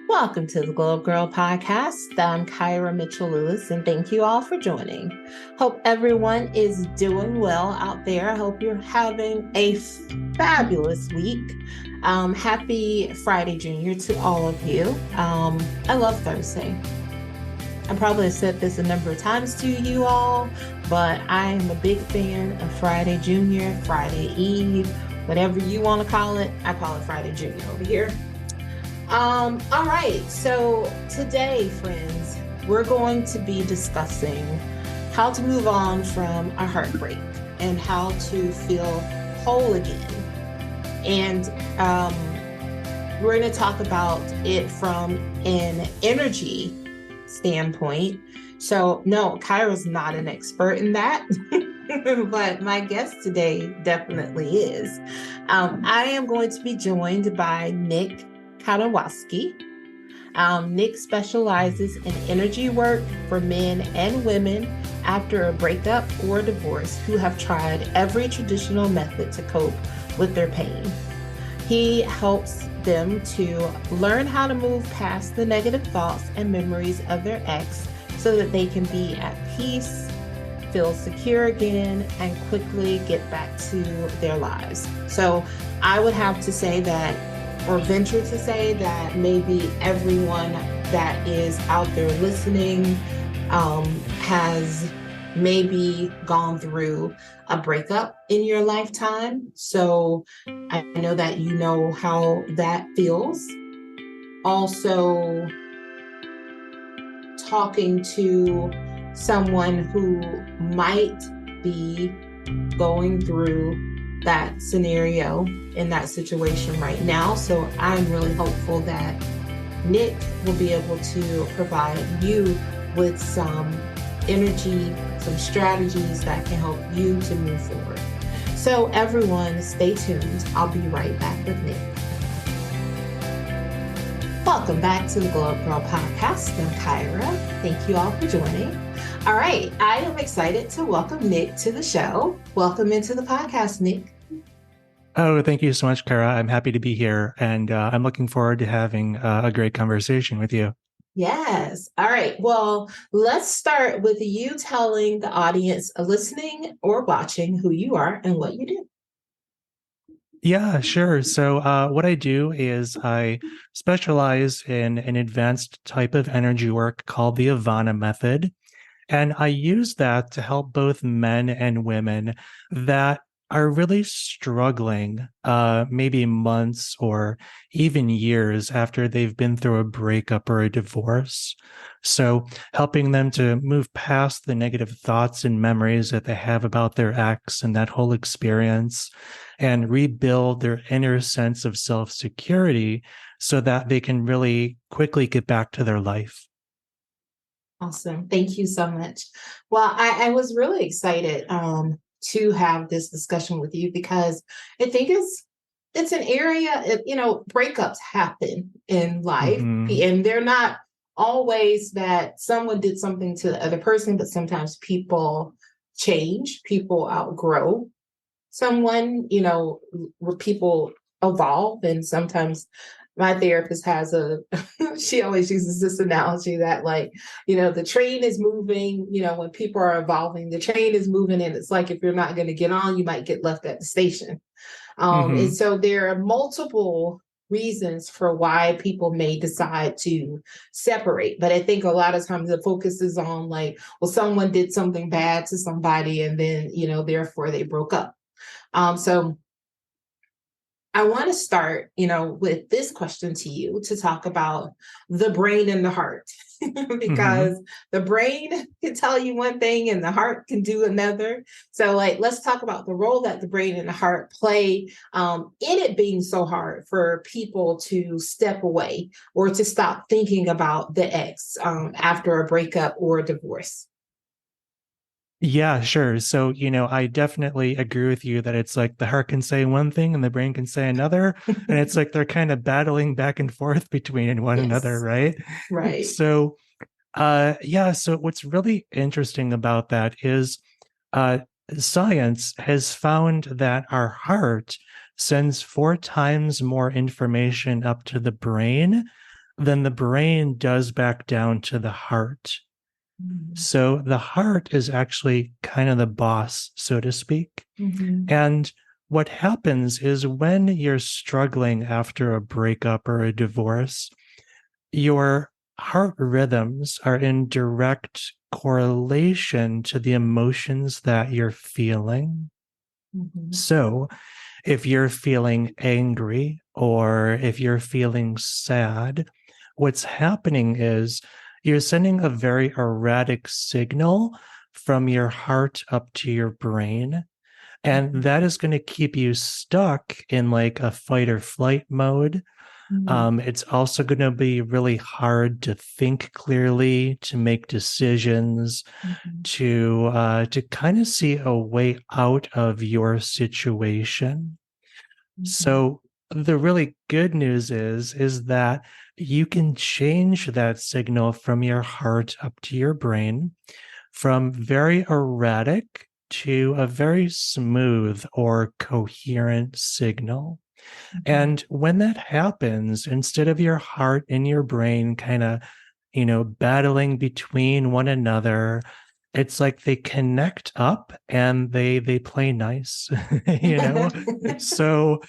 Welcome to the Globe Girl Podcast. I'm Kyra Mitchell Lewis, and thank you all for joining. Hope everyone is doing well out there. I hope you're having a fabulous week. Happy Friday, Junior, to all of you. I love Thursday. I probably have said this a number of times to you all, but I am a big fan of Friday Junior, Friday Eve, whatever you want to call it. I call it Friday Junior over here. All right. So today, friends, we're going to be discussing how to move on from a heartbreak and how to feel whole again. And we're going to talk about it from an energy standpoint. So no, Kyra's not an expert in that, but my guest today definitely is. I am going to be joined by Nick Kidawski. Nick specializes in energy work for men and women after a breakup or divorce who have tried every traditional method to cope with their pain. He helps them to learn how to move past the negative thoughts and memories of their ex so that they can be at peace, feel secure again, and quickly get back to their lives. So I would have to say that, or venture to say that maybe everyone that is out there listening has maybe gone through a breakup in your lifetime. So I know that you know how that feels. Also, talking to someone who might be going through that scenario in that situation right now. So I'm really hopeful that Nick will be able to provide you with some energy, some strategies that can help you to move forward. So everyone, stay tuned. I'll be right back with Nick. Welcome back to the Globe Girl Podcast. I'm Kyra. Thank you all for joining. All right, I am excited to welcome Nick to the show. Welcome into the podcast, Nick. Oh, thank you so much, Kara. I'm happy to be here, and I'm looking forward to having a great conversation with you. Yes. All right. Well, let's start with you telling the audience listening or watching who you are and what you do. Yeah, sure. So what I do is I specialize in an advanced type of energy work called the Ivana method. And I use that to help both men and women that are really struggling, maybe months or even years after they've been through a breakup or a divorce. So helping them to move past the negative thoughts and memories that they have about their ex and that whole experience and rebuild their inner sense of self-security so that they can really quickly get back to their life. Awesome. Thank you so much. Well, I was really excited to have this discussion with you because I think it's an area, breakups happen in life, Mm-hmm. and they're not always that someone did something to the other person, but sometimes people change, people outgrow someone, where people evolve, and sometimes my therapist has she always uses this analogy that the train is moving, when people are evolving, the train is moving, and it's like if you're not going to get on, you might get left at the station. Mm-hmm. And so there are multiple reasons for why people may decide to separate. But I think a lot of times the focus is on someone did something bad to somebody and then, therefore they broke up. So I want to start, with this question to you to talk about the brain and the heart, Mm-hmm. because the brain can tell you one thing and the heart can do another. So let's talk about the role that the brain and the heart play in it being so hard for people to step away or to stop thinking about the ex after a breakup or a divorce. Yeah, sure. So, I definitely agree with you that it's like the heart can say one thing and the brain can say another. And it's like they're kind of battling back and forth between one another, Yes, right? right. So, yeah, so what's really interesting about that is uh, science has found that our heart sends 4 times more information up to the brain then the brain does back down to the heart. Mm-hmm. So the heart is actually kind of the boss, so to speak. Mm-hmm. And what happens is when you're struggling after a breakup or a divorce, your heart rhythms are in direct correlation to the emotions that you're feeling. Mm-hmm. So if you're feeling angry or if you're feeling sad, what's happening is you're sending a very erratic signal from your heart up to your brain. And that is going to keep you stuck in like a fight or flight mode. Mm-hmm. It's also going to be really hard to think clearly, to make decisions, Mm-hmm. to kind of see a way out of your situation. Mm-hmm. So the really good news is that you can change that signal from your heart up to your brain from very erratic to a very smooth or coherent signal. Mm-hmm. And when that happens, instead of your heart and your brain kind of, battling between one another, it's like they connect up and they play nice, you know? So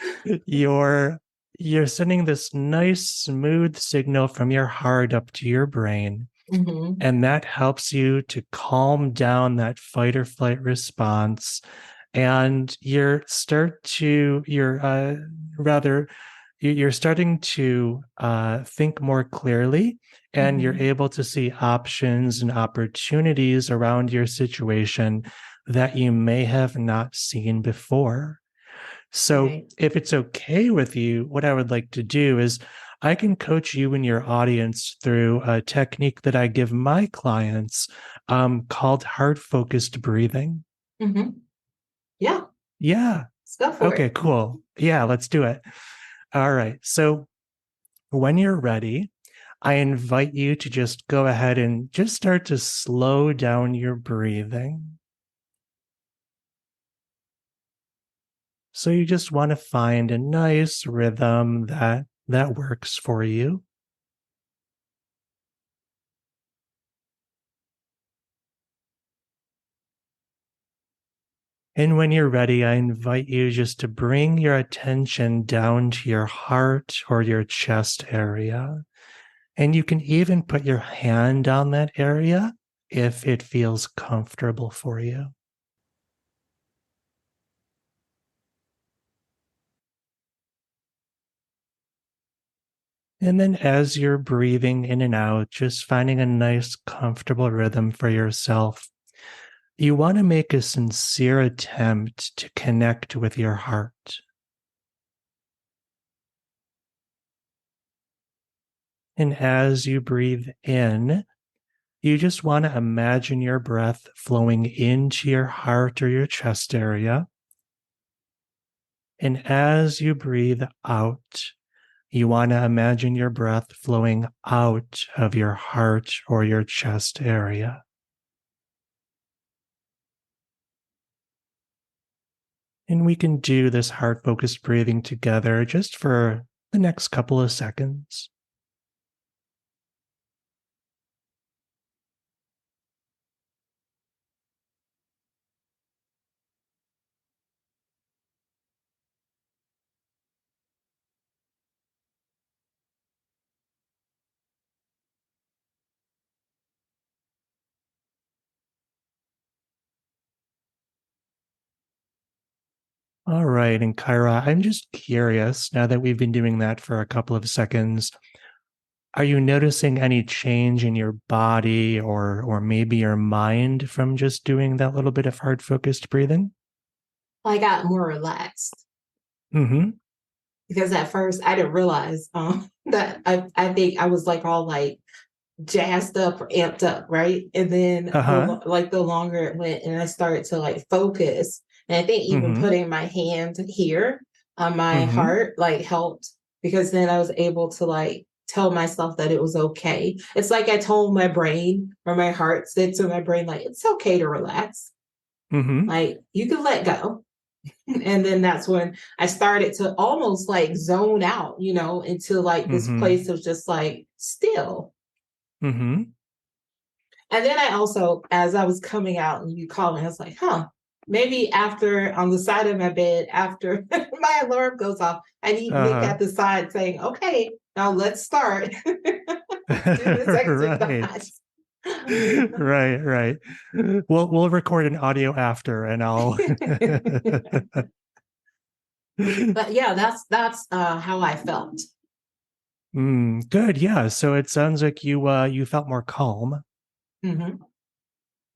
you're you're sending this nice smooth signal from your heart up to your brain, Mm-hmm. and that helps you to calm down that fight or flight response, and you're rather you're starting to think more clearly, and you're Mm-hmm. able to see options and opportunities around your situation that you may have not seen before. So, Right. if it's okay with you, what I would like to do is I can coach you and your audience through a technique that I give my clients, called heart focused breathing. Mm-hmm. Yeah, Yeah. let's go for Okay, it. cool. Yeah, let's do it. All right. So, when you're ready, I invite you to just go ahead and just start to slow down your breathing. So you just want to find a nice rhythm that works for you. And when you're ready, I invite you just to bring your attention down to your heart or your chest area. And you can even put your hand on that area if it feels comfortable for you. And then as you're breathing in and out, just finding a nice, comfortable rhythm for yourself, you want to make a sincere attempt to connect with your heart. And as you breathe in, you just want to imagine your breath flowing into your heart or your chest area. And as you breathe out, you want to imagine your breath flowing out of your heart or your chest area. And we can do this heart focused breathing together just for the next couple of seconds. All right. And Kyra, I'm just curious now that we've been doing that for a couple of seconds. Are you noticing any change in your body or maybe your mind from just doing that little bit of heart focused breathing? I got more relaxed Mm-hmm. because at first I didn't realize that I think I was like all like jazzed up or amped up, right? And then Uh-huh. the longer it went and I started to like focus, and I think even Mm-hmm. putting my hand here on my Mm-hmm. heart like helped, because then I was able to like tell myself that it was okay. It's like I told my brain, or my heart said to my brain, like, it's okay to relax. Mm-hmm. Like, you can let go. And then that's when I started to almost like zone out, into like this Mm-hmm. place of just like still. Mm-hmm. And then I also, as I was coming out and you called me, I was like, maybe after on the side of my bed, after my alarm goes off, I need to look Uh-huh. at the side saying, okay, now let's start. Do this Right. exercise. Right, right. We'll record an audio after and I'll But yeah, that's how I felt. Good. Yeah. So it sounds like you felt more calm. Mm-hmm. Mm-hmm.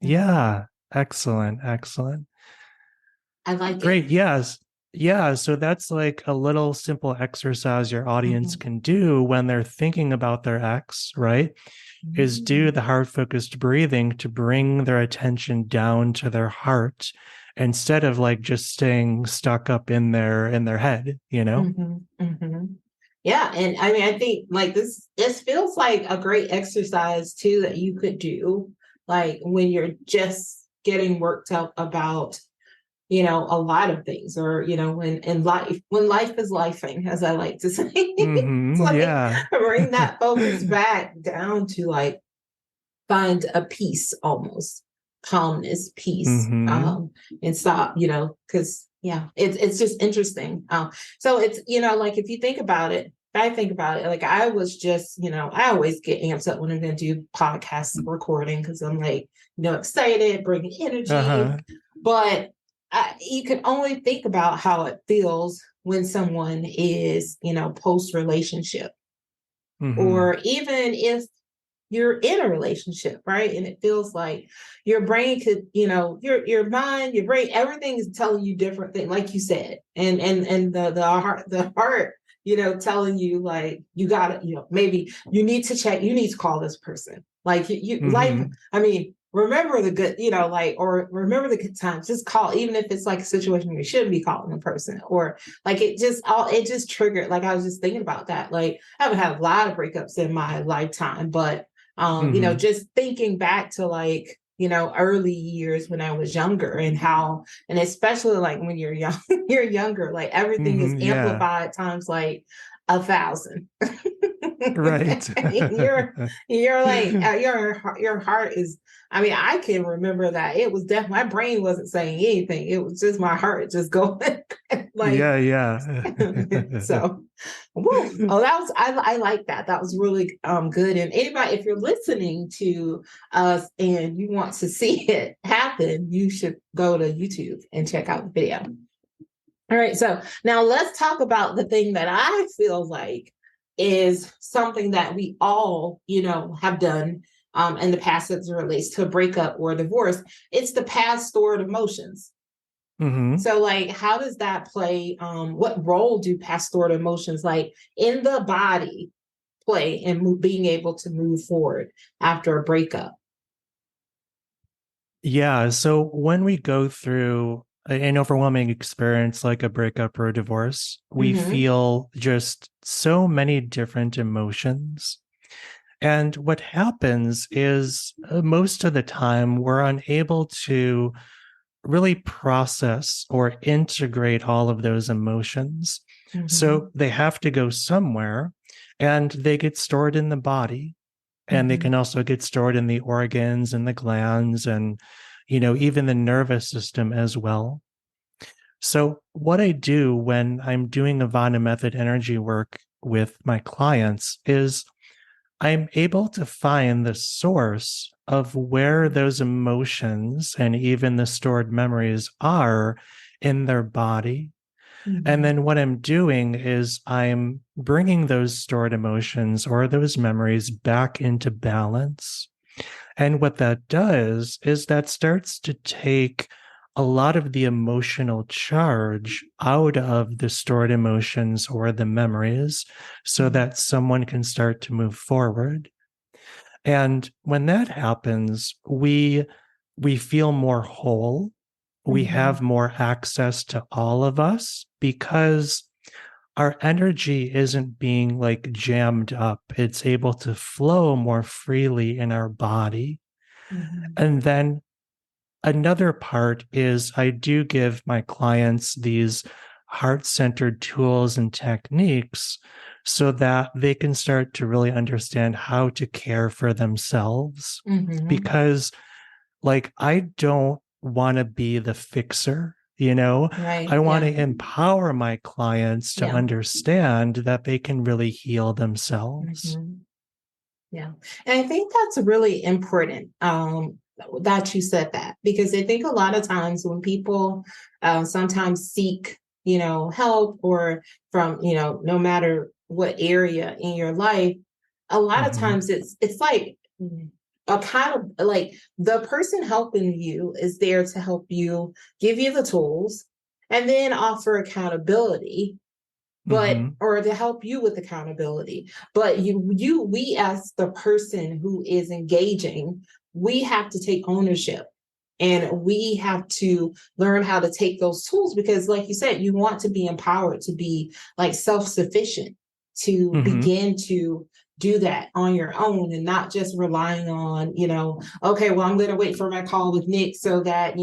Yeah. Excellent. Excellent. I like it. Great. Yes. Yeah. So that's like a little simple exercise your audience Mm-hmm. can do when they're thinking about their ex, right? Is do Mm-hmm. the heart focused breathing to bring their attention down to their heart instead of like just staying stuck up in their head, you know? Mm-hmm. Mm-hmm. Yeah, and I mean, I think like this feels like a great exercise too that you could do, like when you're just getting worked up about, a lot of things, or when in life, when life is lifing, as I like to say. It's like Yeah. bring that focus back down to like find a peace, almost calmness, peace, hmm and stop, because yeah, it's just interesting. So it's, like if you think about it, I think about it, like I was just, I always get amped up when I'm going to do podcast recording because I'm like, excited, bringing energy, Uh-huh. but you can only think about how it feels when someone is, post relationship, hmm or even if you're in a relationship, right? And it feels like your brain could, your mind, your brain, everything is telling you different things, like you said. And the heart, telling you like you gotta, maybe you need to check, you need to call this person. Like you life, hmm I mean, remember the good, like, or remember the good times. Just call, even if it's like a situation where you shouldn't be calling a person, or like it just triggered. Like I was just thinking about that. Like I haven't had a lot of breakups in my lifetime, but hmm just thinking back to like, early years when I was younger, and how, and especially like when you're young, you're younger, like everything is Yeah. amplified times like 1,000. Right. you're like your heart is, I mean, I can remember that it was definitely, my brain wasn't saying anything, it was just my heart just going like Yeah, yeah. so woo. Oh, that was, I like that. That was really good. And anybody, if you're listening to us and you want to see it happen, you should go to YouTube and check out the video. All right, so now let's talk about the thing that I feel like is something that we all, have done in the past as it relates to a breakup or a divorce. It's the past stored emotions. hmm So, like, how does that play? What role do past stored emotions, like in the body, play in being able to move forward after a breakup? Yeah. So when we go through an overwhelming experience like a breakup or a divorce, we Mm-hmm. feel just so many different emotions. And what happens is most of the time we're unable to really process or integrate all of those emotions. Mm-hmm. So they have to go somewhere and they get stored in the body. And they Mm-hmm. can also get stored in the organs and the glands and, even the nervous system as well. So, what I do when I'm doing Avana method energy work with my clients is I'm able to find the source of where those emotions and even the stored memories are in their body. And Mm-hmm. then what I'm doing is I'm bringing those stored emotions or those memories back into balance. And what that does is that starts to take a lot of the emotional charge out of the stored emotions or the memories so that someone can start to move forward. And when that happens, we feel more whole. We Mm-hmm. have more access to all of us because our energy isn't being like jammed up. It's able to flow more freely in our body. Mm-hmm. And then another part is I do give my clients these heart-centered tools and techniques so that they can start to really understand how to care for themselves. Mm-hmm. Because, like, I don't want to be the fixer. Right. I want Yeah. to empower my clients to Yeah. understand that they can really heal themselves. Mm-hmm. Yeah. And I think that's really important, that you said that, because I think a lot of times when people sometimes seek, help, or from, no matter what area in your life, a lot of Mm-hmm. times it's like a kind of like the person helping you is there to help you, give you the tools, and then offer accountability, but Mm-hmm. or to help you with accountability. But we as the person who is engaging, we have to take ownership, and we have to learn how to take those tools, because like you said, you want to be empowered to be like self-sufficient, to Mm-hmm. begin to do that on your own, and not just relying on, okay, well, I'm going to wait for my call with Nick so that,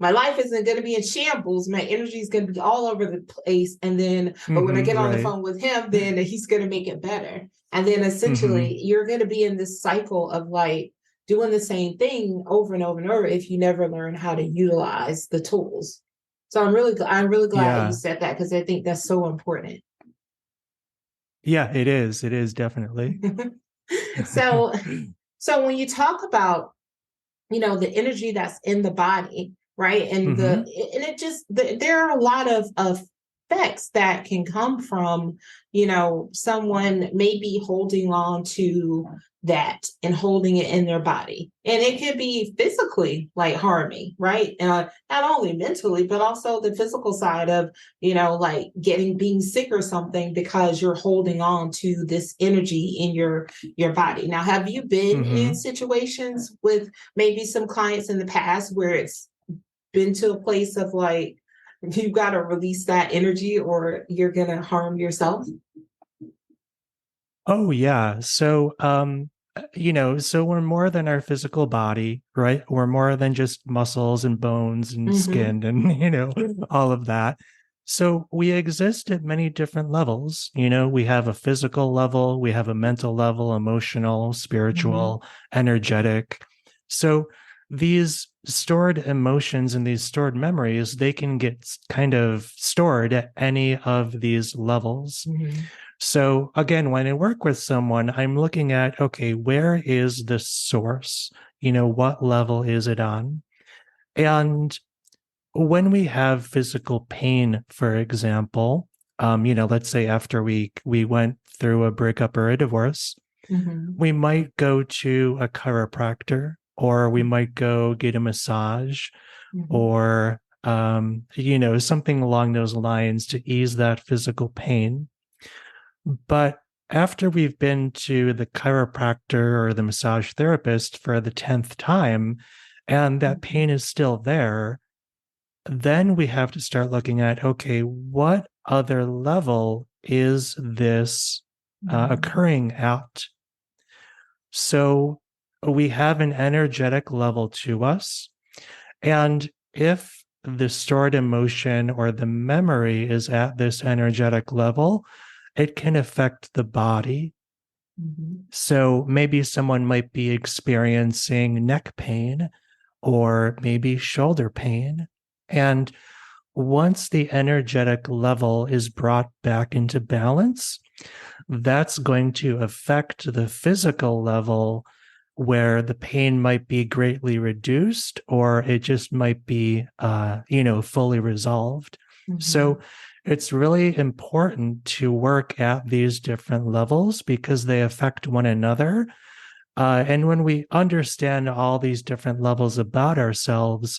my life isn't going to be in shambles. My energy is going to be all over the place. And then, but when I Mm-hmm. get on the Right. phone with him, then he's going to make it better. And then Mm-hmm. essentially you're going to be in this cycle of like doing the same thing over and over and over if you never learn how to utilize the tools. So I'm really glad that you Yeah. said that, because I think that's so important. Yeah, it is. It is definitely. so so when you talk about, the energy that's in the body, right, Mm-hmm. and it just there are a lot of effects that can come from, someone maybe holding on to that and holding it in their body, and it could be physically like harming, right, not only mentally but also the physical side of, like being sick or something, because you're holding on to this energy in your body. Now, have you been in Mm-hmm. situations with maybe some clients in the past where it's been to a place of like, you got to release that energy or you're going to harm yourself? Oh yeah. So we're more than our physical body, right? We're more than just muscles and bones and Mm-hmm. skin and all of that. So we exist at many different levels. We have a physical level, we have a mental level, emotional, Mm-hmm. spiritual, energetic. So these stored emotions and these stored memories, they can get kind of stored at any of these levels. Mm-hmm. So again, when I work with someone, I'm looking at, okay, where is the source? What level is it on? And when we have physical pain, for example, let's say after we went through a breakup or a divorce, Mm-hmm. we might go to a chiropractor, or we might go get a massage, Mm-hmm. or something along those lines to ease that physical pain. But after we've been to the chiropractor or the massage therapist for the 10th time, and that Mm-hmm. pain is still there, then we have to start looking at, okay, what other level is this Mm-hmm. occurring at? So we have an energetic level to us. And if the stored emotion or the memory is at this energetic level, it can affect the body. Mm-hmm. So maybe someone might be experiencing neck pain or maybe shoulder pain. And once the energetic level is brought back into balance, that's going to affect the physical level, where the pain might be greatly reduced, or it just might be fully resolved. Mm-hmm. So it's really important to work at these different levels because they affect one another. And when we understand all these different levels about ourselves,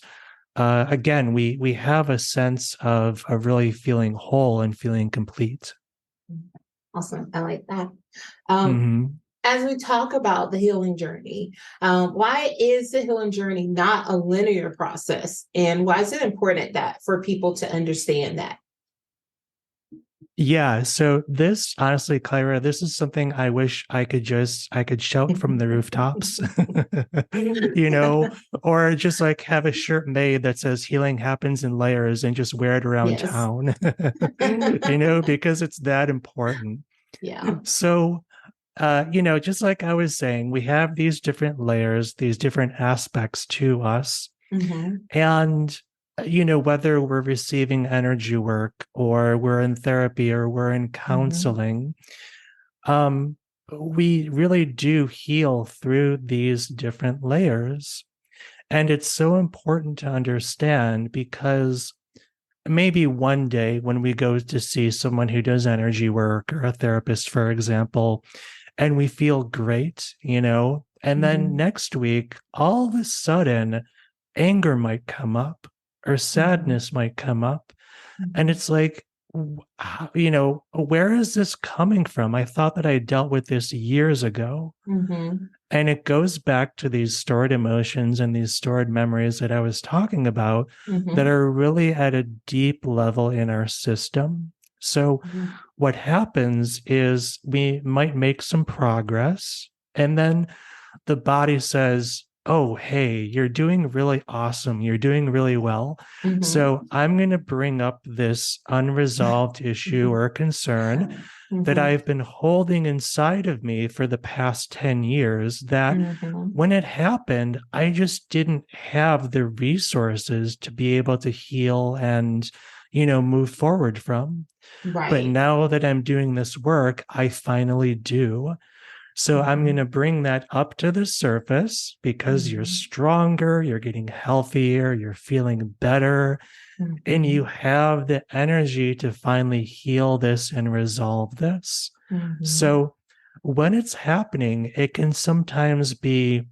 again, we have a sense of really feeling whole and feeling complete. Awesome. I like that. Um, Mm-hmm. as we talk about the healing journey, why is the healing journey not a linear process? And why is it important that for people to understand that? Yeah. So this, honestly, Kyra, this is something I wish I could shout from the rooftops, or just like have a shirt made that says healing happens in layers and just wear it around Yes. town, because it's that important. Yeah. So, just like I was saying, we have these different layers, these different aspects to us. Mm-hmm. And, whether we're receiving energy work or we're in therapy or we're in Mm-hmm. counseling, um, we really do heal through these different layers. And it's so important to understand because maybe one day when we go to see someone who does energy work or a therapist, for example, and we feel great, and then Mm-hmm. next week, all of a sudden, anger might come up or Mm-hmm. sadness might come up. And Mm-hmm. it's like, where is this coming from? I thought that I dealt with this years ago. Mm-hmm. And it goes back to these stored emotions and these stored memories that I was talking about that Mm-hmm. are really at a deep level in our system. So, what happens is we might make some progress, and then the body says, "Oh, hey, you're doing really awesome. You're doing really well. Mm-hmm. So, I'm going to bring up this unresolved issue or concern that Mm-hmm. I've been holding inside of me for the past 10 years that Mm-hmm. when it happened, I just didn't have the resources to be able to heal and, move forward from. But Right. now that I'm doing this work, I finally do. So I'm going Mm-hmm. to bring that up to the surface because you're Mm-hmm. stronger, you're getting healthier, you're feeling better, and Mm-hmm. you have the energy to finally heal this and resolve this. Mm-hmm. So when it's happening, it can sometimes be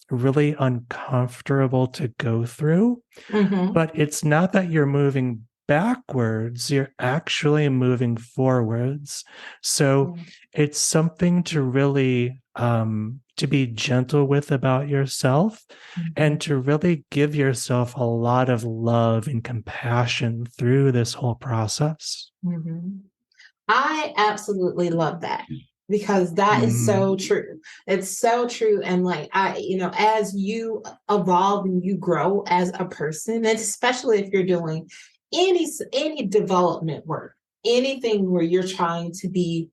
really uncomfortable to go through, Mm-hmm. but it's not that you're moving backwards, you're actually moving forwards. So Yeah. it's something to really to be gentle with about yourself Mm-hmm. and to really give yourself a lot of love and compassion through this whole process. Mm-hmm. I absolutely love that because that is Mm-hmm. so true. It's so true. And like as you evolve and you grow as a person, and especially if you're doing any development work, anything where you're trying to be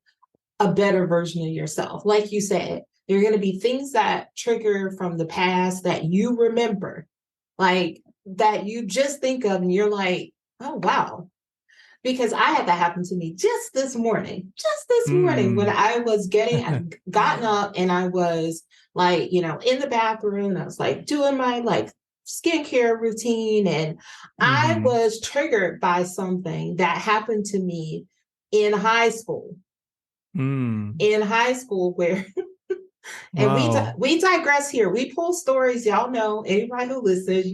a better version of yourself, like you said, there are going to be things that trigger from the past that you remember, like that you just think of, and you're like, oh wow, because I had that happen to me just this morning when Mm. I was gotten up and I was like, in the bathroom, I was like doing my like skincare routine, and I Mm-hmm. was triggered by something that happened to me in high school. Mm. In high school, where and Wow. we digress here. We pull stories, y'all know. Anybody who listens,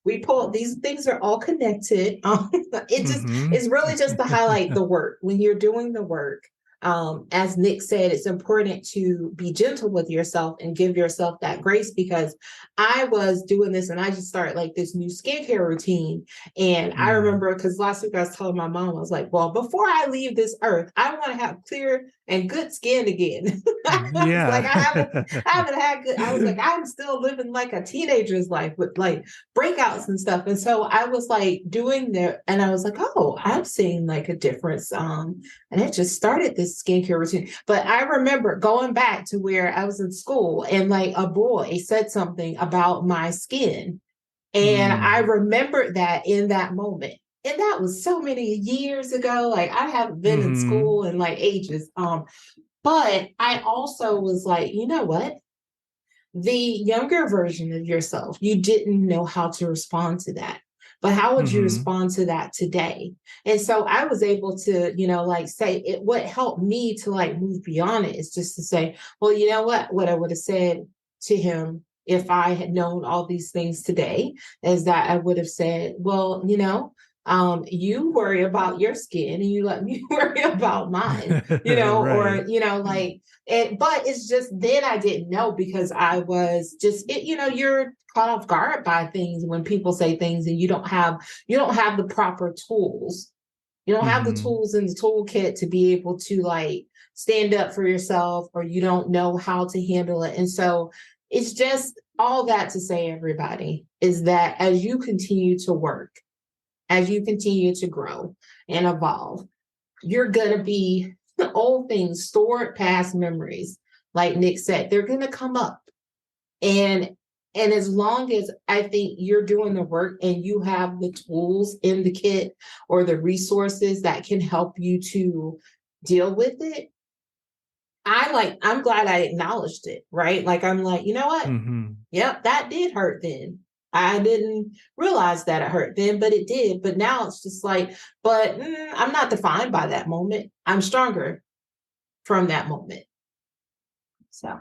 we pull these things are all connected. Mm-hmm. It's really just to highlight the work when you're doing the work. As Nick said, it's important to be gentle with yourself and give yourself that grace, because I was doing this and I just started like this new skincare routine. And I Mm. remember because last week I was telling my mom, I was like, well, before I leave this earth, I want to have clear and good skin again. I was like, Yeah. I haven't had good. I was like, I'm still living like a teenager's life with like breakouts and stuff. And so I was like doing that, and I was like, oh, I'm seeing like a difference. And it just started this skincare routine. But I remember going back to where I was in school, and like a boy said something about my skin. And I Mm. remembered that in that moment. And that was so many years ago. Like I haven't been in Mm-hmm. school in like ages. But I also was like, you know what? The younger version of yourself, you didn't know how to respond to that. But how would you Mm-hmm. respond to that today? And so I was able to, like say it, what helped me to like move beyond it is just to say, well, you know what I would have said to him if I had known all these things today is that I would have said, well, you worry about your skin and you let me worry about mine, Right. or, like, but it's just then I didn't know because I was just you're caught off guard by things when people say things and you don't have the proper tools You don't have the Mm-hmm. tools in the toolkit to be able to like stand up for yourself, or you don't know how to handle it. And so it's just all that to say, everybody, is that as you continue to work, as you continue to grow and evolve, you're going to be old things, stored past memories, like Nick said, they're going to come up. And as long as I think you're doing the work and you have the tools in the kit or the resources that can help you to deal with it, I'm glad I acknowledged it, right? Like, I'm like, you know what? Mm-hmm. Yep, that did hurt then. I didn't realize that it hurt then, but it did. But now it's just like, but I'm not defined by that moment. I'm stronger from that moment. So,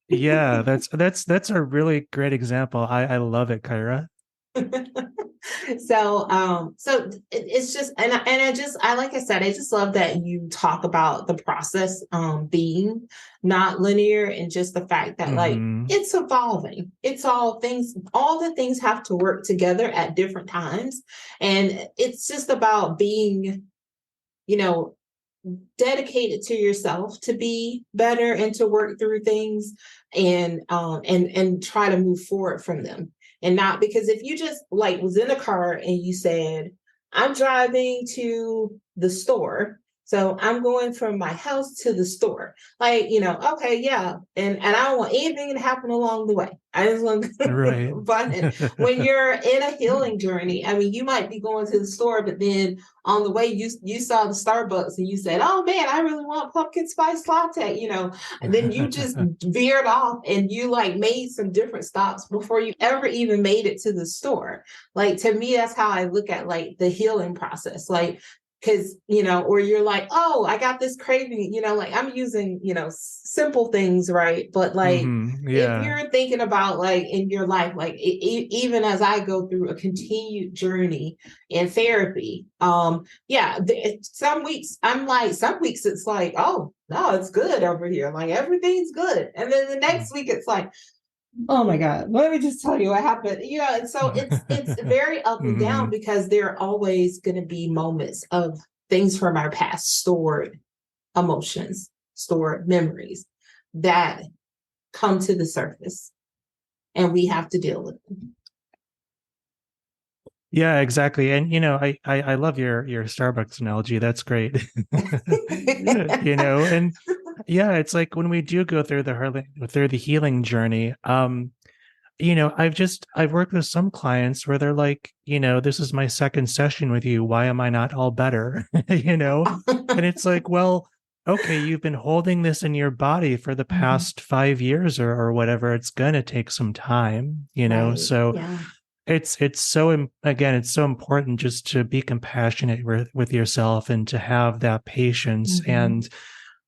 Yeah, that's a really great example. I love it, Kyra. so it's just, I like I said, I just love that you talk about the process being not linear, and just the fact that like Mm-hmm. it's evolving. It's all the things have to work together at different times, and it's just about being, you know, dedicated to yourself to be better and to work through things, and try to move forward from them. And not, because if you just like was in a car and you said, I'm driving to the store, so I'm going from my house to the store, like, okay, yeah, and I don't want anything to happen along the way. I just want Right. but when you're in a healing journey, I mean, you might be going to the store, but then on the way you saw the Starbucks and you said, oh man, I really want pumpkin spice latte, and then you just veered off and you like made some different stops before you ever even made it to the store. Like, to me, that's how I look at like the healing process. Like, because, or you're like, oh, I got this craving, like I'm using, simple things, right? But like, Mm-hmm. if Yeah. you're thinking about like in your life, like even as I go through a continued journey in therapy, yeah, some weeks it's like, oh no, it's good over here, like everything's good, and then the next week it's like, oh my God, let me just tell you what happened. And so it's very up and down, Mm-hmm. because there are always going to be moments of things from our past, stored emotions, stored memories that come to the surface, and we have to deal with them. Yeah, exactly. And I love your Starbucks analogy. That's great. And yeah, it's like when we do go through the healing journey, I've worked with some clients where they're like, this is my second session with you. Why am I not all better? And it's like, well, okay, you've been holding this in your body for the Mhm. past 5 years or whatever. It's gonna take some time, Right. So Yeah. again, it's so important just to be compassionate with yourself and to have that patience Hmm. and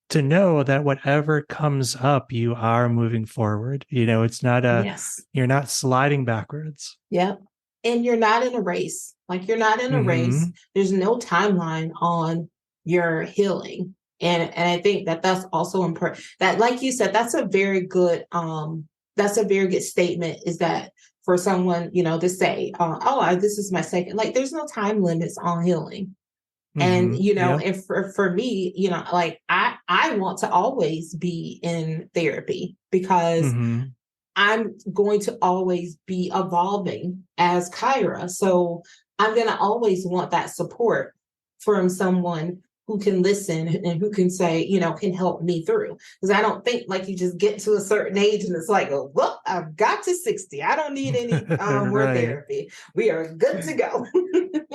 to know that whatever comes up, you are moving forward. It's not Yes. you're not sliding backwards. Yep. And you're not in a race. Like, you're not in a race. Mm-hmm. There's no timeline on your healing. And I think that that's also important. That, like you said, that's a very good statement, is that for someone, to say, this is my second, like, there's no time limits on healing. And, Mm-hmm. Yep. and for me, like, I want to always be in therapy, because Mm-hmm. I'm going to always be evolving as Kyra. So I'm going to always want that support from someone who can listen and who can say, can help me through. Because I don't think like you just get to a certain age and it's like, oh, well, I've got to 60. I don't need any more Right. therapy. We are good to go.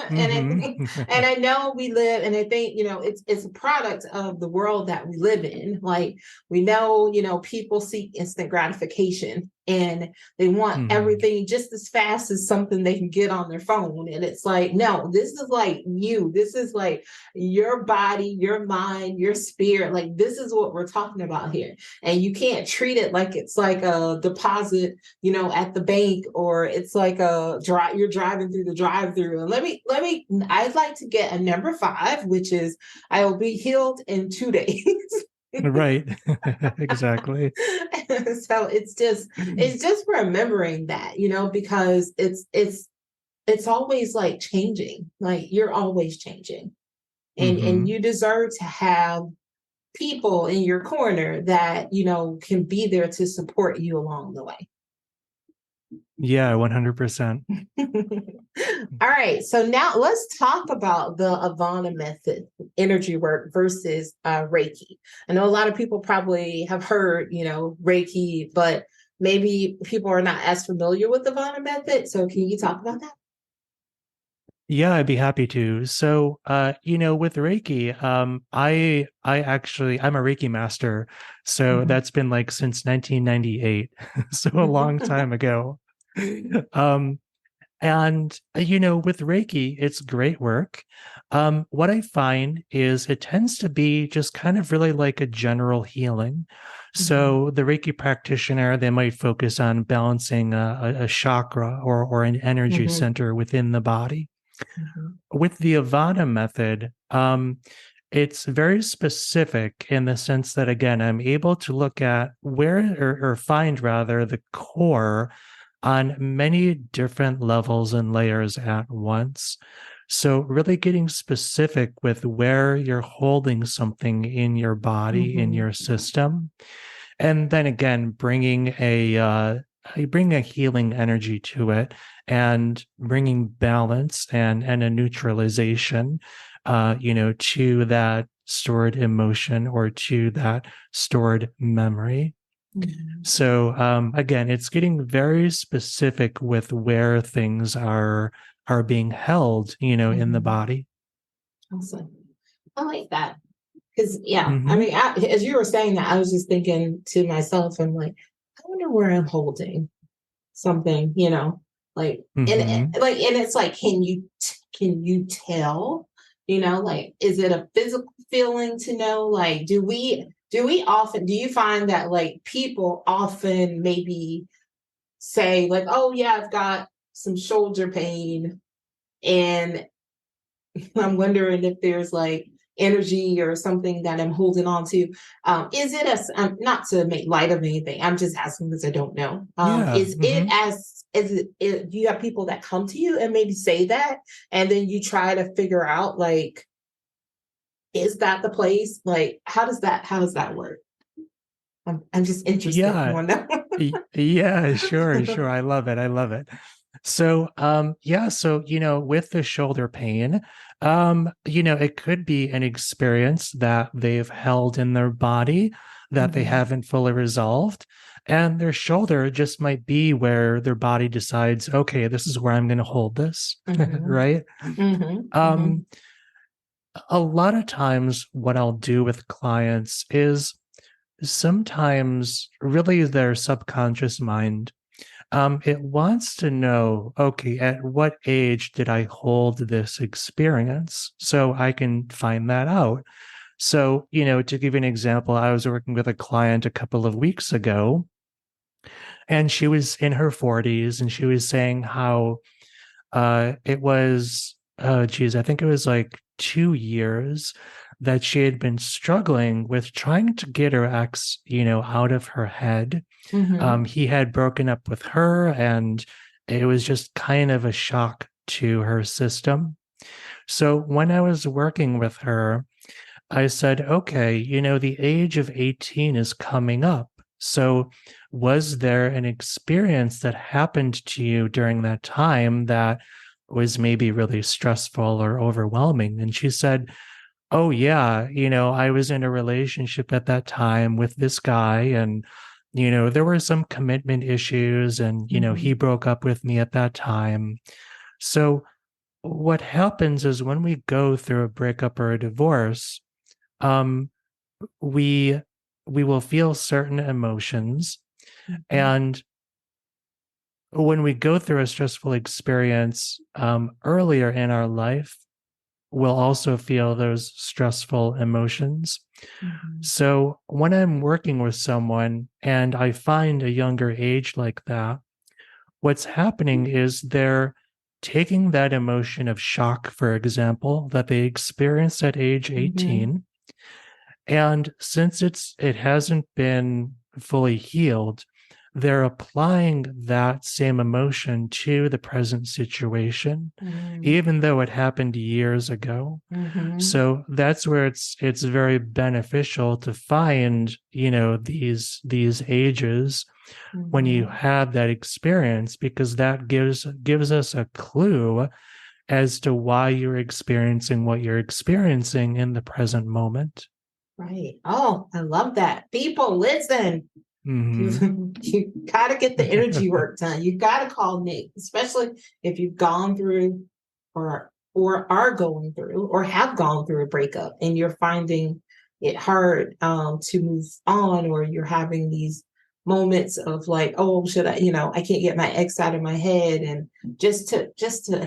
And I think, Mm-hmm. and I know we live, and I think, it's a product of the world that we live in. Like, we know, people seek instant gratification, and they want Mm-hmm. everything just as fast as something they can get on their phone. And it's like, no, this is like this is like your body, your mind, your spirit. Like, this is what we're talking about here. And you can't treat it like it's like a deposit, at the bank, or it's like you're driving through the drive-through. And I'd like to get a number 5, which is, I will be healed in 2 days. Right. Exactly. So it's just remembering that, because it's always like changing. Like you're always changing. And Mm-hmm. you deserve to have people in your corner that, can be there to support you along the way. Yeah, 100%. All right. So now let's talk about the Ivana method, energy work versus Reiki. I know a lot of people probably have heard, Reiki, but maybe people are not as familiar with the Ivana method. So can you talk about that? Yeah, I'd be happy to. So, with Reiki, I'm a Reiki master. So Mhm. that's been like since 1998. So a long time ago. Um, And, with Reiki, it's great work. What I find is it tends to be just kind of really like a general healing. Mhm. So the Reiki practitioner, they might focus on balancing a chakra or an energy Mhm. center within the body. Mhm. With the Avada method, it's very specific in the sense that, again, I'm able to look at where or find rather the core on many different levels and layers at once. So, really getting specific with where you're holding something in your body, in Mhm. your system, and then again, you bring a healing energy to it, and bringing balance and a neutralization, to that stored emotion or to that stored memory. Mhm. So again, it's getting very specific with where things are being held, in the Mhm. body. Awesome. I like that. Because, yeah, I Hmm. mean, as you were saying that, I was just thinking to myself, I'm like, I wonder where I'm holding something, like, Hmm. and it's like, can you tell, like, is it a physical feeling to know? Like, do you find that like people often maybe say like, oh yeah, I've got some shoulder pain, and I'm wondering if there's like energy or something that I'm holding on to. Is it as not to make light of anything? I'm just asking because I don't know. Yeah. Is it Hmm. as is do you have people that come to you and maybe say that, and then you try to figure out like, is that the place? Like, how does that work? I'm just interested. I Yeah. want to Yeah, sure, know. sure. I love it. I love it. So, yeah, so, with the shoulder pain, it could be an experience that they've held in their body that they Mhm. haven't fully resolved. And their shoulder just might be where their body decides, okay, this is where I'm going to hold this, Mhm. right? Mhm. Um, Mhm. a lot of times, what I'll do with clients is sometimes really their subconscious mind, it wants to know, okay, at what age did I hold this experience? So I can find that out. So, to give you an example, I was working with a client a couple of weeks ago, and she was in her 40s, and she was saying how it was, geez, I think it was like 2 years that she had been struggling with trying to get her ex, out of her head. Mhm. He had broken up with her, and it was just kind of a shock to her system. So when I was working with her, I said, okay, the age of 18 is coming up. So was there an experience that happened to you during that time that was maybe really stressful or overwhelming? And she said, oh, yeah, I was in a relationship at that time with this guy, and, there were some commitment issues, and, he Mhm. broke up with me at that time. So what happens is when we go through a breakup or a divorce, um, we we will feel certain emotions, Mhm. and when we go through a stressful experience earlier in our life, we'll also feel those stressful emotions. Mhm. So when I'm working with someone and I find a younger age like that, what's happening is they're taking that emotion of shock, for example, that they experienced at age Mhm. 18. And since it hasn't been fully healed, they're applying that same emotion to the present situation, even though it happened years ago. So that's where it's very beneficial to find, these ages when you have that experience, because that gives us a clue as to why you're experiencing what you're experiencing in the present moment. Right. Oh, I love that. People, listen. You got to get the energy work done. You got to call Nick, especially if you've gone through or are going through or have gone through a breakup and you're finding it hard to move on, or you're having these moments of like, oh, should I, I can't get my ex out of my head, and just to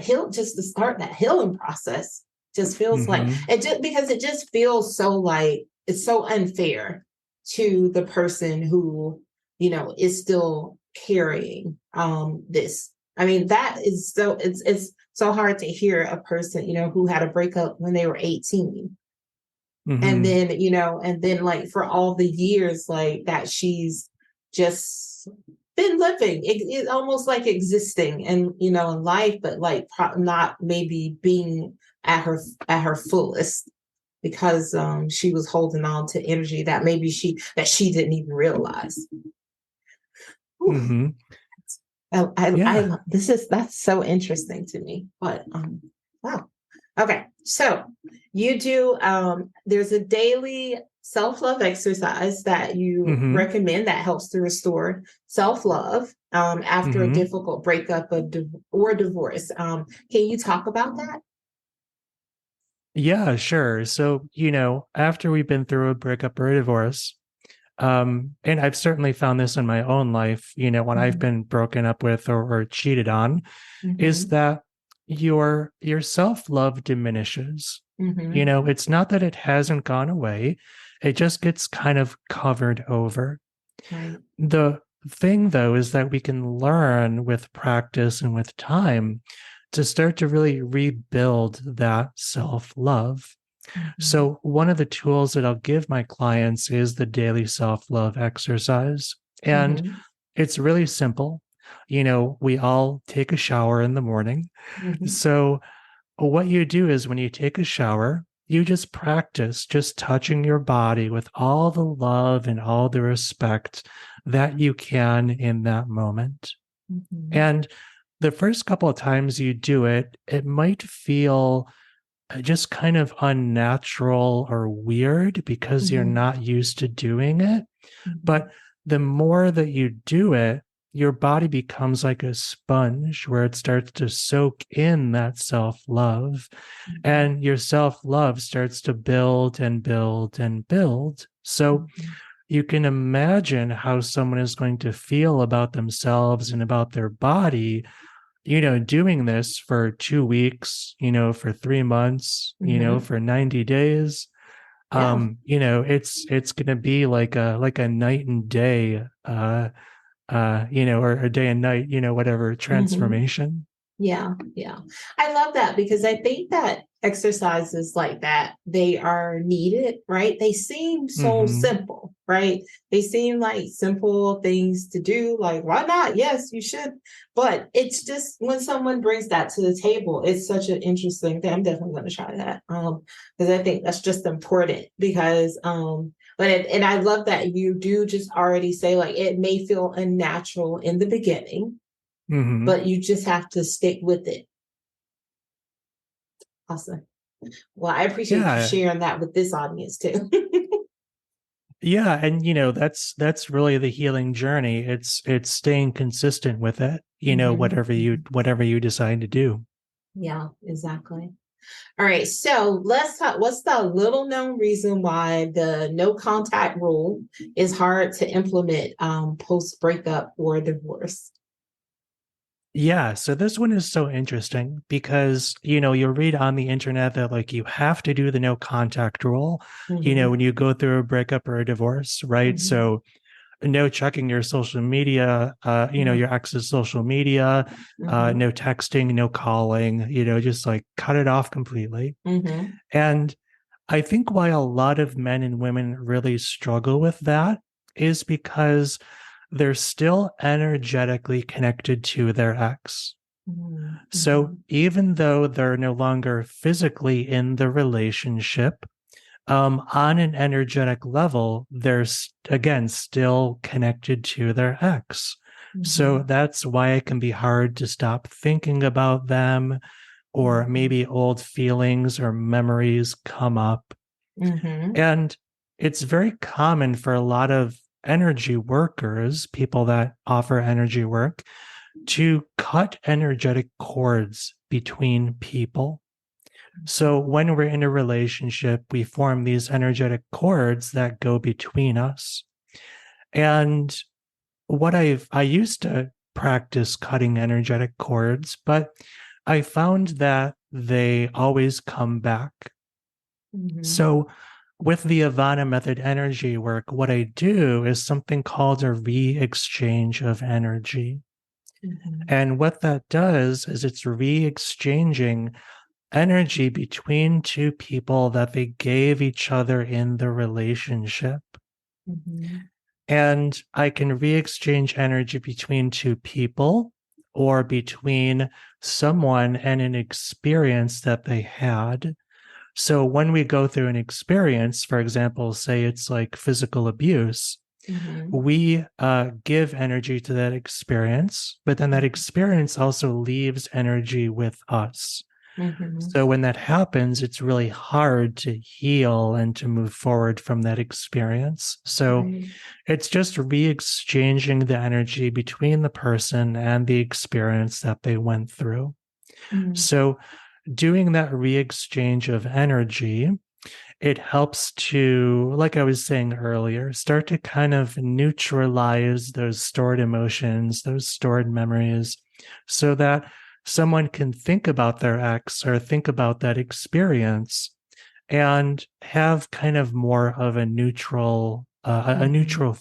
heal, just to start that healing process just feels like it, just because it just feels so like it's so unfair to the person who, is still carrying this. I mean, that is so it's so hard to hear a person, who had a breakup when they were 18. And then, and then like for all the years like that she's just been living, it's almost like existing and, in life, but like not maybe being at her fullest, because she was holding on to energy that maybe she didn't even realize. That's so interesting to me. But wow. Okay, so you do there's a daily self-love exercise that you recommend that helps to restore self-love after a difficult breakup or divorce. Can you talk about that? Yeah, sure. So, after we've been through a breakup or a divorce, and I've certainly found this in my own life, when I've been broken up with or cheated on, is that your self-love diminishes. It's not that it hasn't gone away, it just gets kind of covered over. Right. The thing, though, is that we can learn with practice and with time to start to really rebuild that self-love. So one of the tools that I'll give my clients is the daily self-love exercise. And it's really simple. We all take a shower in the morning. So what you do is when you take a shower, you just practice just touching your body with all the love and all the respect that you can in that moment. And the first couple of times you do it, it might feel just kind of unnatural or weird because you're not used to doing it. But the more that you do it, your body becomes like a sponge where it starts to soak in that self-love, and your self-love starts to build and build and build. So you can imagine how someone is going to feel about themselves and about their body, doing this for 2 weeks, for 3 months, for 90 days. It's going to be like a night and day, or a day and night, whatever transformation. Yeah. I love that, because I think that exercises like that, they are needed, right? They seem so simple, right? They seem like simple things to do. Like, why not? Yes, you should. But it's just when someone brings that to the table, it's such an interesting thing. I'm definitely going to try that. Because I think that's just important, because and I love that you do just already say like it may feel unnatural in the beginning, but you just have to stick with it. Awesome. Well, I appreciate you sharing that with this audience too. Yeah, and that's really the healing journey. It's staying consistent with it, whatever you decide to do. Yeah, exactly. All right, so let's talk. What's the little known reason why the no contact rule is hard to implement post breakup or divorce? Yeah, so this one is so interesting because, you'll read on the internet that like you have to do the no contact rule, when you go through a breakup or a divorce, right? So no checking your social media, your ex's social media, no texting, no calling, just like cut it off completely. And I think why a lot of men and women really struggle with that is because they're still energetically connected to their ex. So even though they're no longer physically in the relationship, on an energetic level, they're again still connected to their ex. So that's why it can be hard to stop thinking about them, or maybe old feelings or memories come up. And it's very common for a lot of energy workers, people that offer energy work, to cut energetic cords between people. So when we're in a relationship, we form these energetic cords that go between us. And I used to practice cutting energetic cords, but I found that they always come back. So with the Ivana method energy work, what I do is something called a re-exchange of energy. And what that does is it's re-exchanging energy between two people that they gave each other in the relationship. And I can re-exchange energy between two people or between someone and an experience that they had. So when we go through an experience, for example, say it's like physical abuse, we give energy to that experience, but then that experience also leaves energy with us. So when that happens, it's really hard to heal and to move forward from that experience. So it's just re-exchanging the energy between the person and the experience that they went through. So doing that re-exchange of energy, it helps to, like I was saying earlier, start to kind of neutralize those stored emotions, those stored memories, so that someone can think about their ex or think about that experience and have kind of more of a neutral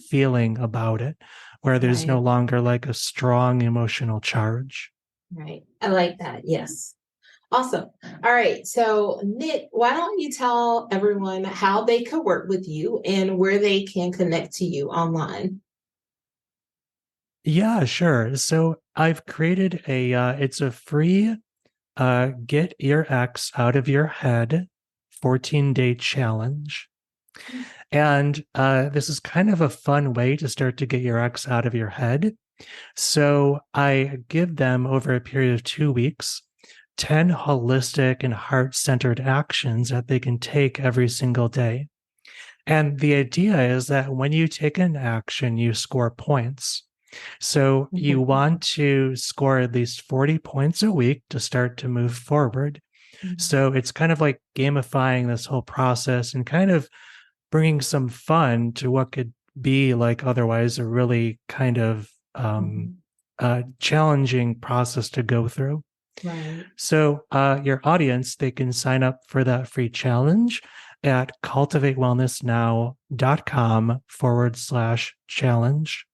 feeling about it, where there's no longer like a strong emotional charge. Right. I like that. Yes. Awesome. All right. So, Nick, why don't you tell everyone how they could work with you and where they can connect to you online? Yeah, sure. So I've created it's a free get your ex out of your head 14-day challenge. And this is kind of a fun way to start to get your ex out of your head. So I give them over a period of 2 weeks 10 holistic and heart centered actions that they can take every single day. And the idea is that when you take an action, you score points. So you want to score at least 40 points a week to start to move forward. So it's kind of like gamifying this whole process and kind of bringing some fun to what could be like otherwise a really kind of challenging process to go through. Right. So your audience, they can sign up for that free challenge at cultivatewellness.com/challenge.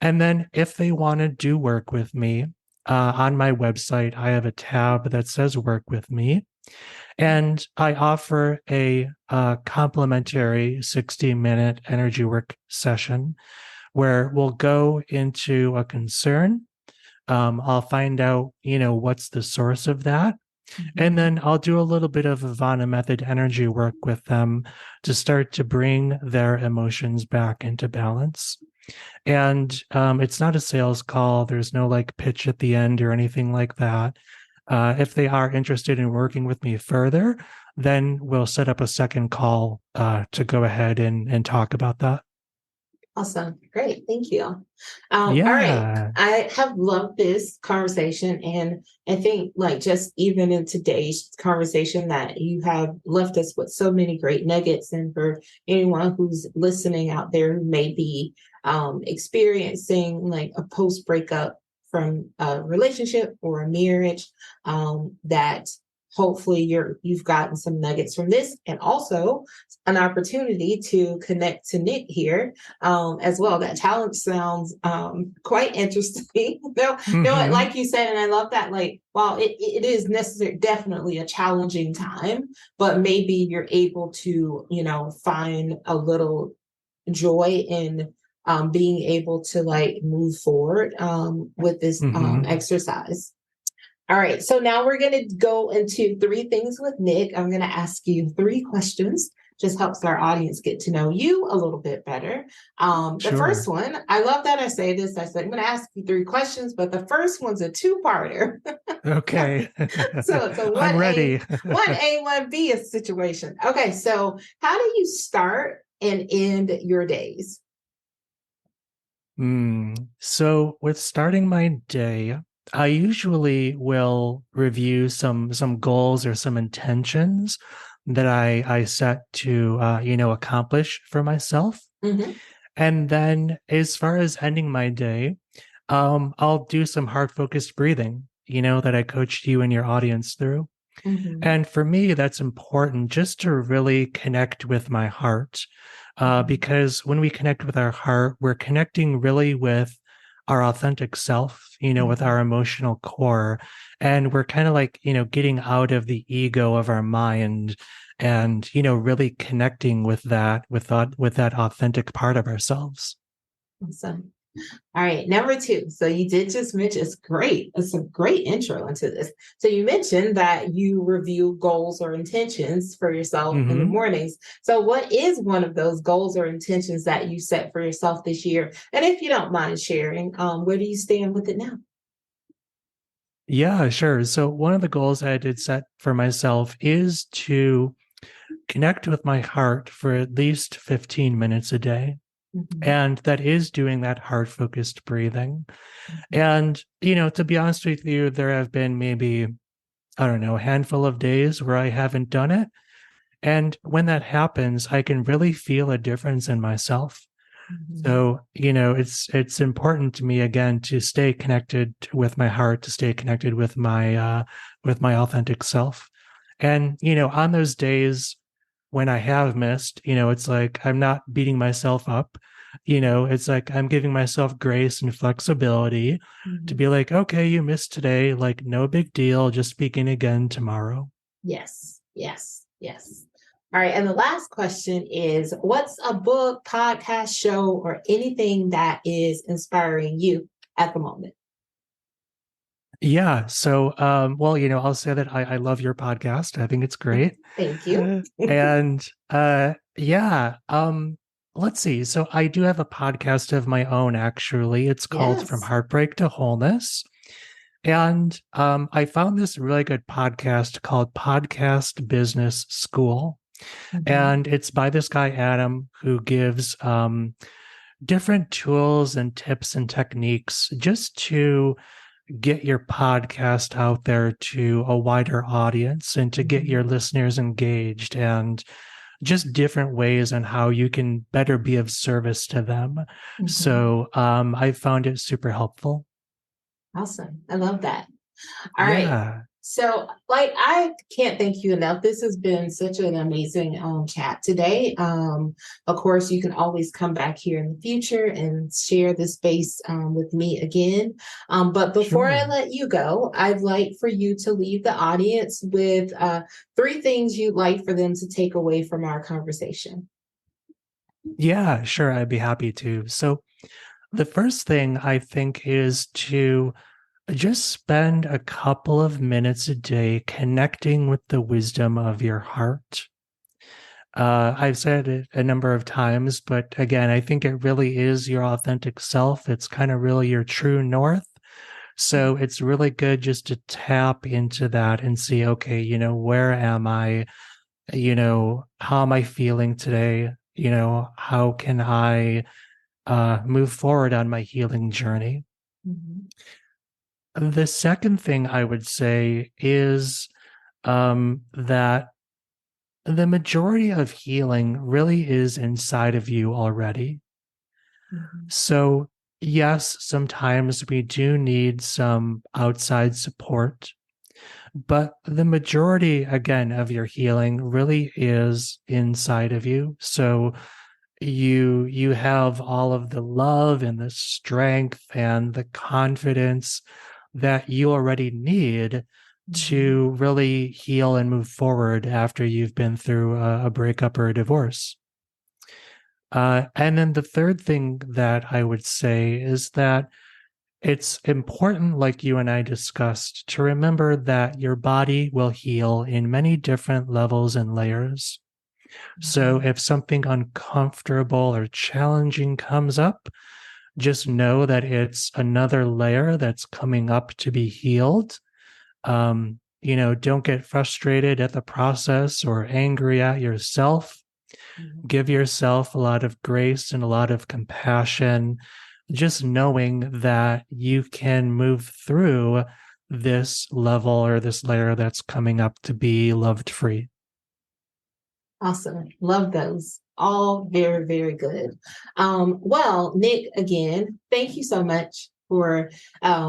And then if they want to do work with me, on my website, I have a tab that says work with me. And I offer a complimentary 60-minute energy work session where we'll go into a concern. I'll find out, what's the source of that. And then I'll do a little bit of Ivana method energy work with them to start to bring their emotions back into balance. And it's not a sales call. There's no like pitch at the end or anything like that. If they are interested in working with me further, then we'll set up a second call to go ahead and talk about that. Awesome. Great. Thank you. Yeah. All right. I have loved this conversation. And I think like just even in today's conversation that you have left us with so many great nuggets. And for anyone who's listening out there who may be experiencing like a post breakup from a relationship or a marriage, that hopefully you've gotten some nuggets from this, and also an opportunity to connect to Nick here as well. That challenge sounds quite interesting. Like you said, and I love that. Like, while it is necessary, definitely a challenging time, but maybe you're able to, find a little joy in being able to like move forward with this exercise. All right, so now we're going to go into 3 things with Nick. I'm going to ask you 3 questions. Just helps our audience get to know you a little bit better. The first one, I love that I say this. I said, I'm going to ask you 3 questions, but the first one's a 2-parter. Okay. So it's a I'm ready. 1A, 1B situation. Okay, so how do you start and end your days? So with starting my day, I usually will review some goals or some intentions that I set to accomplish for myself. Mm-hmm. And then as far as ending my day, I'll do some heart focused breathing, that I coached you and your audience through. Mm-hmm. And for me, that's important just to really connect with my heart. Because when we connect with our heart, we're connecting really with our authentic self, with our emotional core. And we're kind of like, getting out of the ego of our mind and, really connecting with that authentic part of ourselves. Awesome. All right, number 2. So you did just mention, it's great. It's a great intro into this. So you mentioned that you review goals or intentions for yourself in the mornings. So what is one of those goals or intentions that you set for yourself this year? And if you don't mind sharing, where do you stand with it now? Yeah, sure. So one of the goals I did set for myself is to connect with my heart for at least 15 minutes a day. And that is doing that heart focused breathing. And, to be honest with you, there have been maybe, I don't know, a handful of days where I haven't done it. And when that happens, I can really feel a difference in myself. So, it's important to me again to stay connected with my heart, to stay connected with my authentic self. And, on those days when I have missed, it's like I'm not beating myself up. It's like I'm giving myself grace and flexibility to be like, okay, you missed today, like no big deal, just begin again tomorrow. Yes, yes, yes. All right. And the last question is, what's a book, podcast, show, or anything that is inspiring you at the moment? Yeah. So, well, I'll say that I love your podcast. I think it's great. Thank you. And yeah, let's see. So I do have a podcast of my own, actually. It's called From Yes. Heartbreak to Wholeness. And I found this really good podcast called Podcast Business School. And it's by this guy, Adam, who gives different tools and tips and techniques just to get your podcast out there to a wider audience and to get your listeners engaged, and just different ways on how you can better be of service to them. So I found it super helpful. Awesome. I love that. All right. Yeah. So, like, I can't thank you enough. This has been such an amazing chat today. Of course, you can always come back here in the future and share this space with me again. But before I let you go, I'd like for you to leave the audience with 3 things you'd like for them to take away from our conversation. Yeah, sure. I'd be happy to. So the first thing I think is to just spend a couple of minutes a day connecting with the wisdom of your heart. I've said it a number of times, but again, I think it really is your authentic self. It's kind of really your true north. So it's really good just to tap into that and see, okay, where am I? How am I feeling today? How can I move forward on my healing journey? The second thing I would say is that the majority of healing really is inside of you already. So, yes, sometimes we do need some outside support, but the majority, again, of your healing really is inside of you. So, you have all of the love and the strength and the confidence that you already need to really heal and move forward after you've been through a breakup or a divorce. And then the third thing that I would say is that it's important, like you and I discussed, to remember that your body will heal in many different levels and layers. So if something uncomfortable or challenging comes up, just know that it's another layer that's coming up to be healed. Don't get frustrated at the process or angry at yourself. Give yourself a lot of grace and a lot of compassion, just knowing that you can move through this level or this layer that's coming up to be loved free. Awesome. Love those. All very, very good. Well, Nick, again, thank you so much for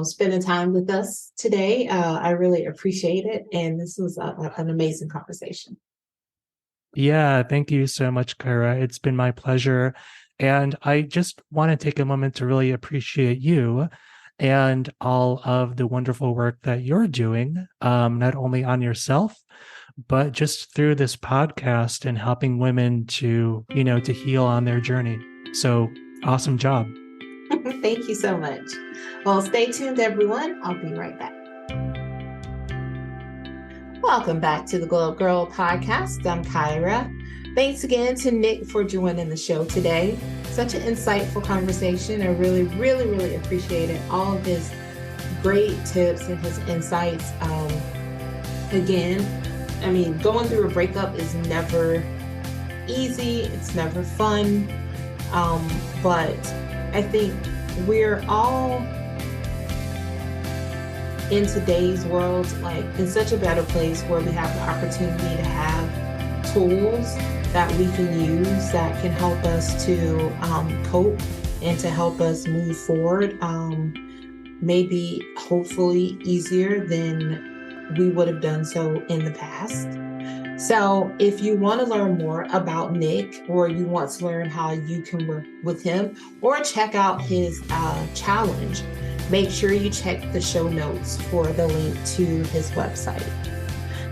spending time with us today. I really appreciate it. And this was an amazing conversation. Yeah, thank you so much, Kyra. It's been my pleasure. And I just want to take a moment to really appreciate you and all of the wonderful work that you're doing, not only on yourself, but just through this podcast and helping women to heal on their journey. So awesome job. Thank you so much. Well, stay tuned, everyone. I'll be right back. Welcome back to the Glow Up Gyrl podcast. I'm Kyra. Thanks again to Nick for joining the show today. Such an insightful conversation. I really, really, really appreciated all of his great tips and his insights. Again, I mean, going through a breakup is never easy. It's never fun. But I think we're all in today's world, like in such a better place where we have the opportunity to have tools that we can use that can help us to cope and to help us move forward. Maybe hopefully easier than we would have done so in the past. So if you want to learn more about Nick, or you want to learn how you can work with him or check out his challenge, make sure you check the show notes for the link to his website.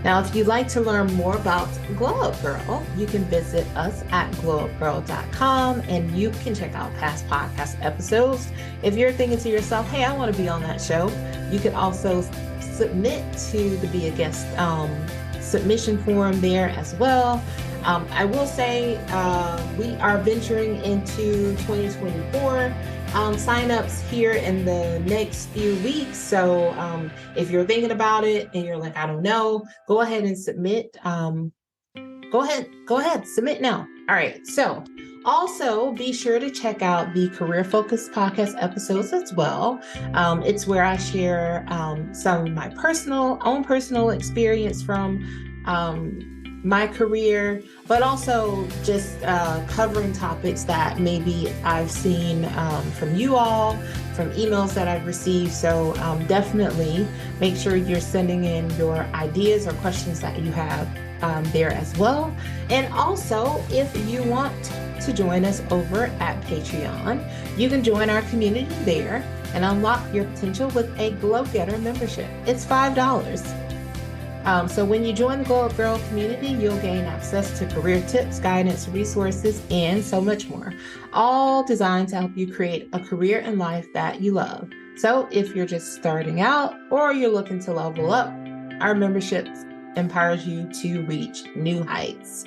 Now, if you'd like to learn more about Glow Up Gyrl, you can visit us at glowupgirl.com and you can check out past podcast episodes. If you're thinking to yourself, hey, I want to be on that show, you can also submit to the Be a Guest submission form there as well. I will say we are venturing into 2024 signups here in the next few weeks. So if you're thinking about it and you're like, I don't know, go ahead and submit. Go ahead, submit now. All right. So also be sure to check out the Career Focused podcast episodes as well. It's where I share some of my personal experience from my career, but also just covering topics that maybe I've seen from you all, from emails that I've received. So definitely make sure you're sending in your ideas or questions that you have there as well. And also, if you want to join us over at Patreon, you can join our community there and unlock your potential with a Glow Getter membership. It's $5. So when you join the Glow Up Gyrl community, you'll gain access to career tips, guidance, resources, and so much more, all designed to help you create a career and life that you love. So if you're just starting out or you're looking to level up, our membership empowers you to reach new heights.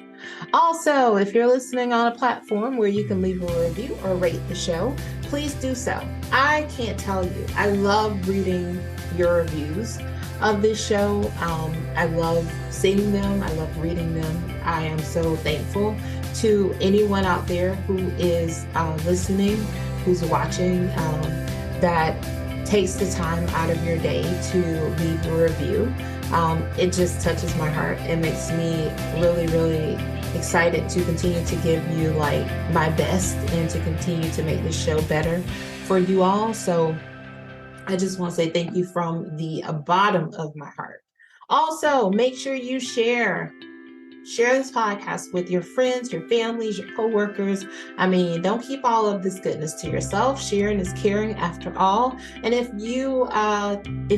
Also, if you're listening on a platform where you can leave a review or rate the show, please do so. I can't tell you, I love reading your reviews of this show. I love seeing them. I love reading them. I am so thankful to anyone out there who is listening, who's watching, that takes the time out of your day to leave a review. It just touches my heart. It makes me really, really excited to continue to give you like my best and to continue to make this show better for you all. So I just want to say thank you from the bottom of my heart. Also, make sure you share this podcast with your friends, your families, your coworkers. I mean, don't keep all of this goodness to yourself. Sharing is caring after all. And if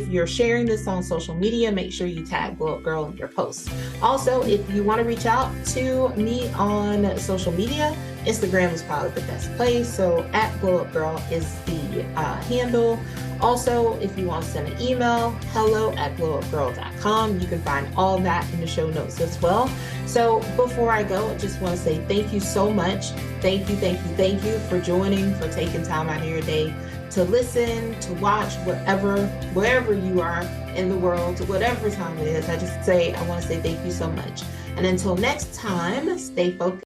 you're sharing this on social media, make sure you tag Glow Up Gyrl in your posts. Also, if you want to reach out to me on social media, Instagram is probably the best place. So at Glow Up Girl is the handle. Also, if you want to send an email, hello@glowupgirl.com. You can find all that in the show notes as well. So before I go, I just want to say thank you so much. Thank you for joining, for taking time out of your day to listen, to watch, wherever you are in the world, whatever time it is. I want to say thank you so much. And until next time, stay focused.